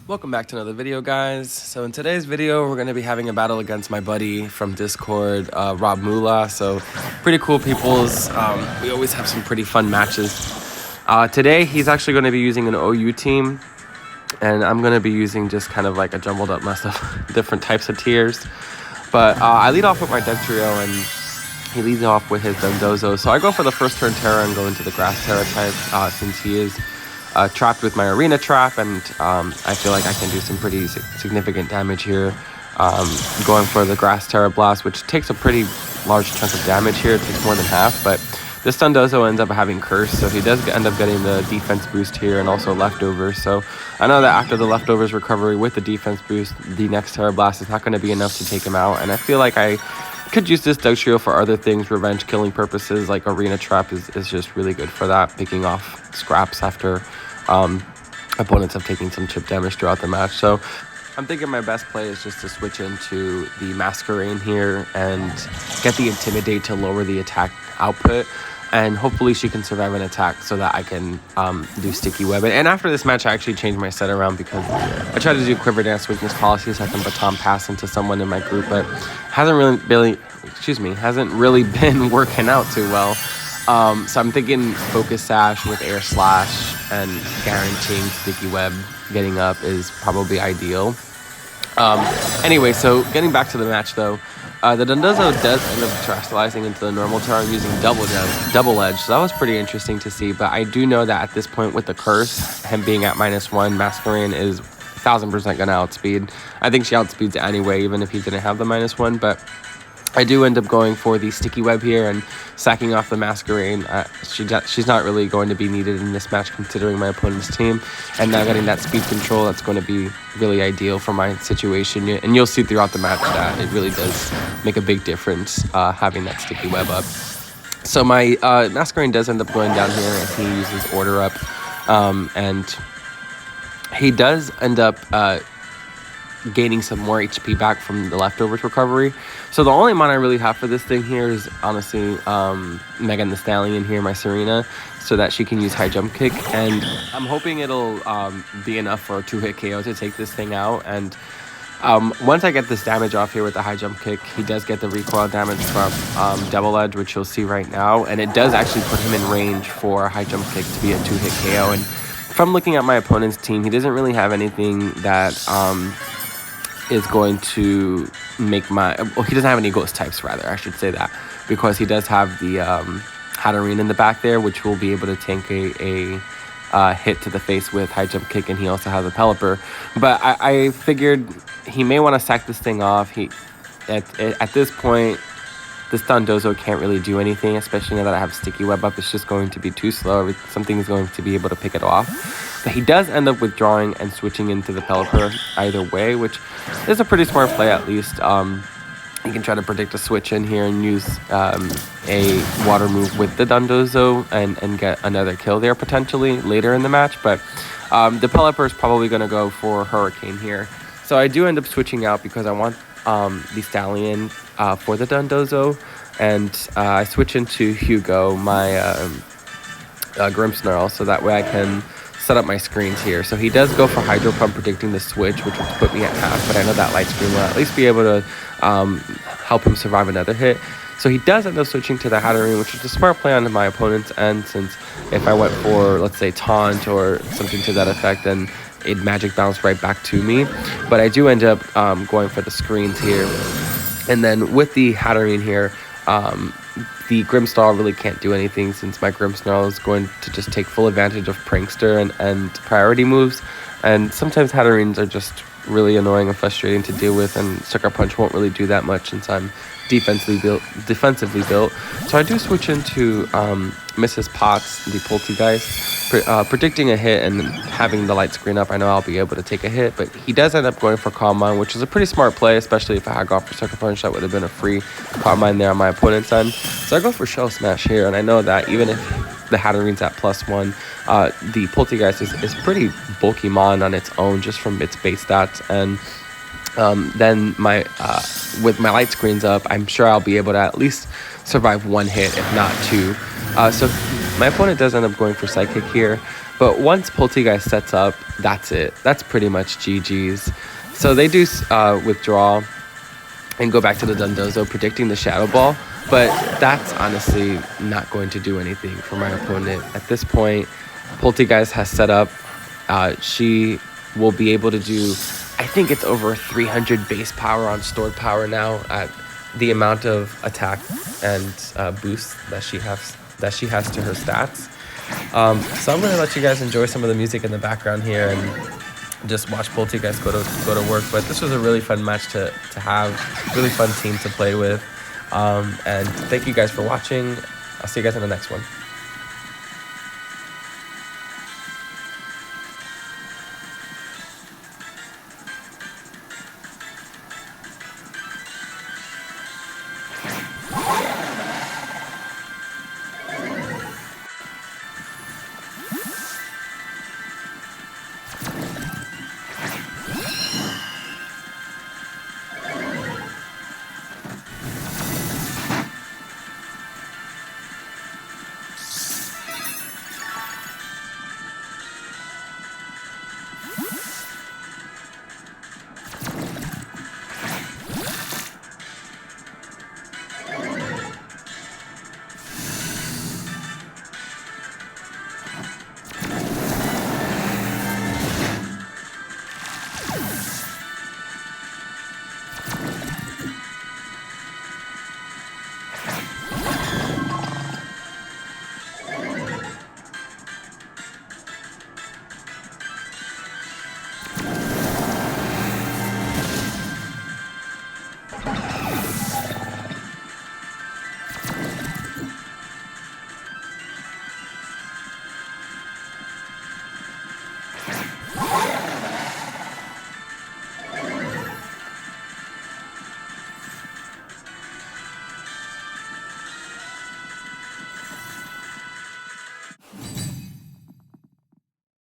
Welcome back to another video, guys. So in today's video, we're going to be having a battle against my buddy from Discord, Rob Mula. So pretty cool peoples. We always have some pretty fun matches. Today, he's actually going to be using an OU team, and I'm going to be using just kind of like a jumbled up mess of different types of tiers. But I lead off with my deck trio, and he leads off with his Dondozo. So I go for the first turn Terra and go into the Grass Terra type since he is trapped with my Arena Trap, and I feel like I can do some pretty significant damage here. Going for the Grass Terra Blast, which takes a pretty large chunk of damage here. It takes more than half, but this Dondozo ends up having Curse, so he does end up getting the defense boost here and also Leftovers. So I know that after the Leftovers recovery with the defense boost, the next Terra Blast is not going to be enough to take him out, and I feel like I could use this deck trio for other things, revenge killing purposes. Like Arena Trap is just really good for that, picking off scraps after opponents have taken some chip damage throughout the match. So I'm thinking my best play is just to switch into the Masquerade here and get the Intimidate to lower the attack output, and hopefully she can survive an attack so that I can do Sticky Web. And after this match, I actually changed my set around because I tried to do Quiver Dance Weakness Policy so I can baton pass into someone in my group, but hasn't really been working out too well. So I'm thinking Focus Sash with Air Slash and guaranteeing Sticky Web getting up is probably ideal. Anyway, so getting back to the match though, the Dondozo does end up terrestrializing into the normal Terra using Double Edge, so that was pretty interesting to see. But I do know that at this point with the Curse, him being at -1, Masquerade is 1000% gonna outspeed. I think she outspeeds anyway, even if he didn't have the -1, but I do end up going for the Sticky Web here and sacking off the Masquerade. She's not really going to be needed in this match considering my opponent's team. And now getting that speed control, that's going to be really ideal for my situation. And you'll see throughout the match that it really does make a big difference having that Sticky Web up. So my Masquerade does end up going down here and he uses Order Up. And he does end up gaining some more HP back from the Leftovers recovery. So the only mana I really have for this thing here is honestly Megan the Stallion here, my Serena, so that she can use High Jump Kick, and I'm hoping it'll be enough for a 2-hit KO to take this thing out. And once I get this damage off here with the High Jump Kick, he does get the recoil damage from Double Edge, which you'll see right now, and it does actually put him in range for a High Jump Kick to be a 2-hit KO. And from looking at my opponent's team, he doesn't really have anything that is going to make he doesn't have any ghost types, rather I should say that, because he does have the Hatterene in the back there, which will be able to tank a hit to the face with High Jump Kick, and he also has a Pelipper. But I figured he may want to sack this thing off. At this point, this Dondozo can't really do anything, especially now that I have Sticky Web up. It's just going to be too slow. Something is going to be able to pick it off. But he does end up withdrawing and switching into the Pelipper either way, which is a pretty smart play at least. You can try to predict a switch in here and use a water move with the Dondozo and get another kill there potentially later in the match. But the Pelipper is probably going to go for Hurricane here. So I do end up switching out because I want the Stallion for the Dondozo, and I switch into Hugo, my Grimmsnarl, so that way I can set up my screens here. So he does go for Hydro Pump, predicting the switch, which would put me at half, but I know that Light Screen will at least be able to help him survive another hit. So he does end up switching to the Hatterene, which is a smart play on my opponent's end, since if I went for, let's say, Taunt or something to that effect, then it magic bounced right back to me. But I do end up going for the screens here. And then with the Hatterene here, the Grimmsnarl really can't do anything, since my Grimmsnarl is going to just take full advantage of Prankster and priority moves. And sometimes Hatterenes are just really annoying and frustrating to deal with, and Sucker Punch won't really do that much since I'm defensively built. So I do switch into Mrs. Potts, the Polteageist, predicting a hit and having the light screen up. I know I'll be able to take a hit, but he does end up going for Calm Mind, which is a pretty smart play, especially if I had gone for Sucker Punch. That would have been a free Calm Mind there on my opponent's end. So I go for Shell Smash here, and I know that even if the Hatterene's at +1, the Polteageist is pretty bulky mon on its own just from its base stats, and then with my light screens up, I'm sure I'll be able to at least survive one hit, if not two. So my opponent does end up going for Psychic here, But once Polteageist sets up, that's it. That's pretty much GG's. So they do withdraw and go back to the Dundozo, predicting the Shadow Ball. But that's honestly not going to do anything for my opponent. At this point, Polteageist has set up. She will be able to do, I think it's over 300 base power on stored power now at the amount of attack and boost that she has to her stats. So I'm going to let you guys enjoy some of the music in the background here and just watch Polteageist go to work. But this was a really fun match to have, really fun team to play with. And thank you guys for watching. I'll see you guys in the next one.